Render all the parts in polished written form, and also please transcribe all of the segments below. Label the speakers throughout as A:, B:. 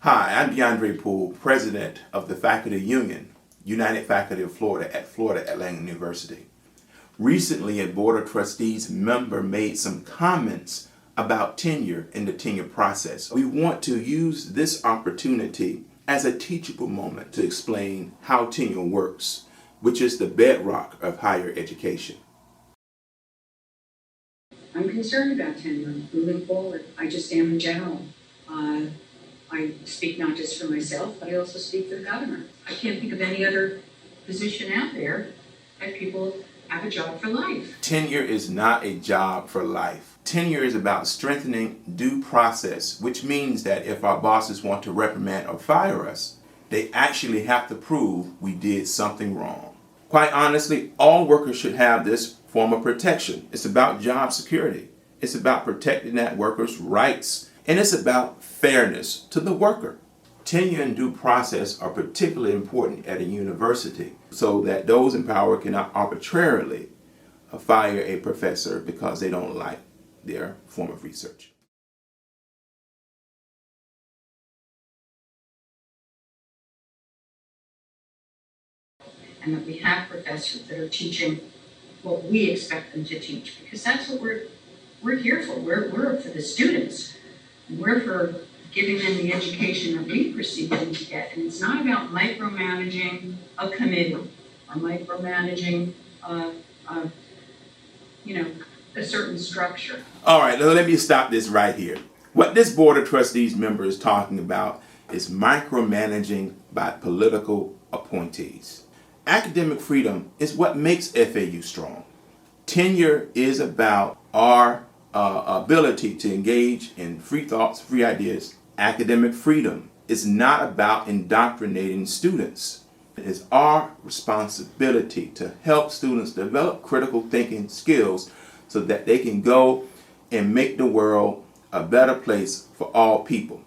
A: Hi, I'm DeAndre Poole, President of the Faculty Union, United Faculty of Florida at Florida Atlantic University. Recently, a Board of Trustees member made some comments about tenure in the tenure process. We want to use this opportunity as a teachable moment to explain how tenure works, which is the bedrock of higher education.
B: I'm concerned about tenure moving forward. I just am in general. I speak not just for myself, but I also speak for the governor. I can't think of any other position out there that people have a job for life.
A: Tenure is not a job for life. Tenure is about strengthening due process, which means that if our bosses want to reprimand or fire us, they actually have to prove we did something wrong. Quite honestly, all workers should have this form of protection. It's about job security. It's about protecting that worker's rights. And it's about fairness to the worker. Tenure and due process are particularly important at a university so that those in power cannot arbitrarily fire a professor because they don't like their form of research.
B: And that we have professors that are teaching what we expect them to teach, because that's what we're here for. We're for the students. And we're for giving them the education that we perceive them to get. And it's not about micromanaging a committee or micromanaging a certain structure.
A: All right, let me stop this right here. What this Board of Trustees member is talking about is micromanaging by political appointees. Academic freedom is what makes FAU strong. Tenure is about our ability to engage in free thoughts, free ideas. Academic freedom is not about indoctrinating students. It is our responsibility to help students develop critical thinking skills so that they can go and make the world a better place for all people.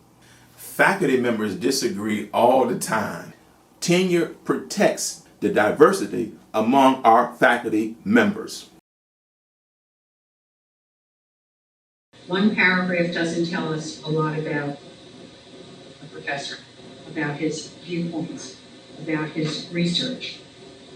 A: Faculty members disagree all the time. Tenure protects the diversity among our faculty members.
B: One paragraph doesn't tell us a lot about a professor, about his viewpoints, about his research,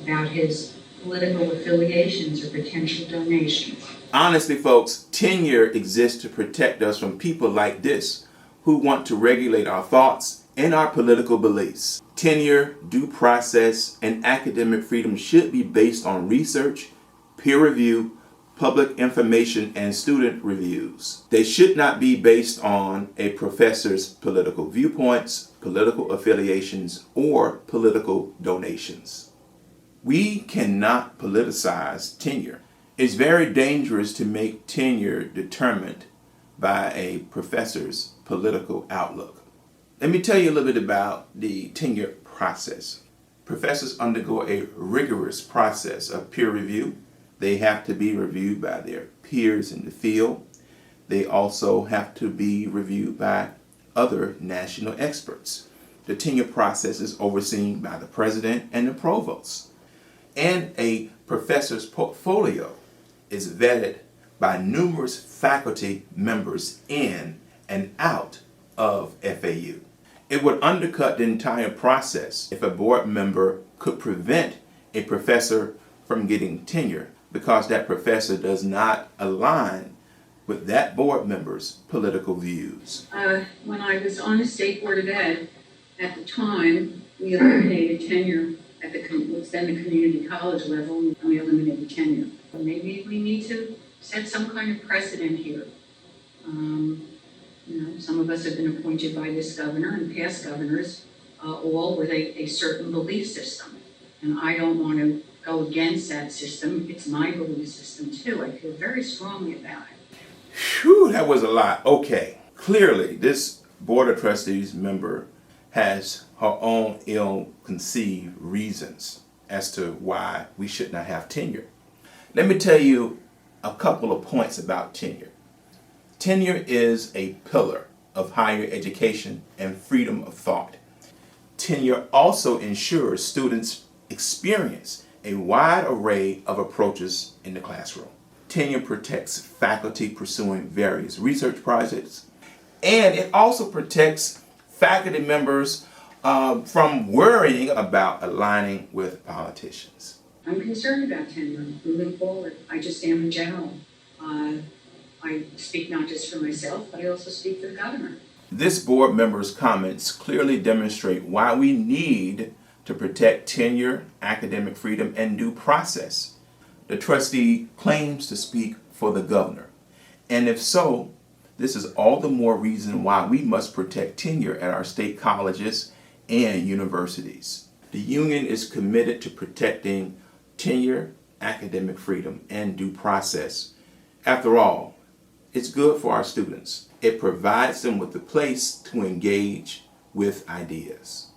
B: about his political affiliations or potential donations.
A: Honestly, folks, tenure exists to protect us from people like this who want to regulate our thoughts and our political beliefs. Tenure, due process, and academic freedom should be based on research, peer review, public information, and student reviews. They should not be based on a professor's political viewpoints, political affiliations, or political donations. We cannot politicize tenure. It's very dangerous to make tenure determined by a professor's political outlook. Let me tell you a little bit about the tenure process. Professors undergo a rigorous process of peer review. They have to be reviewed by their peers in the field. They also have to be reviewed by other national experts. The tenure process is overseen by the president and the provost. And a professor's portfolio is vetted by numerous faculty members in and out of FAU. It would undercut the entire process if a board member could prevent a professor from getting tenure because that professor does not align with that board member's political views.
B: When I was on the State Board of Ed, at the time, we eliminated tenure at what's then the community college level, and we eliminated tenure. Maybe we need to set some kind of precedent here. Some of us have been appointed by this governor and past governors, all with a certain belief system. And I don't want to go against that system. It's my belief system too. I feel very strongly about it.
A: Whew, that was a lot. Okay, clearly this Board of Trustees member has her own ill-conceived reasons as to why we should not have tenure. Let me tell you a couple of points about tenure. Tenure is a pillar of higher education and freedom of thought. Tenure also ensures students experience a wide array of approaches in the classroom. Tenure protects faculty pursuing various research projects, and it also protects faculty members from worrying about aligning with politicians.
B: I'm concerned about tenure moving forward. I just am in general. I speak not just for myself, but I also speak for the governor.
A: This board member's comments clearly demonstrate why we need to protect tenure, academic freedom, and due process. The trustee claims to speak for the governor. And if so, this is all the more reason why we must protect tenure at our state colleges and universities. The union is committed to protecting tenure, academic freedom, and due process. After all, it's good for our students. It provides them with a place to engage with ideas.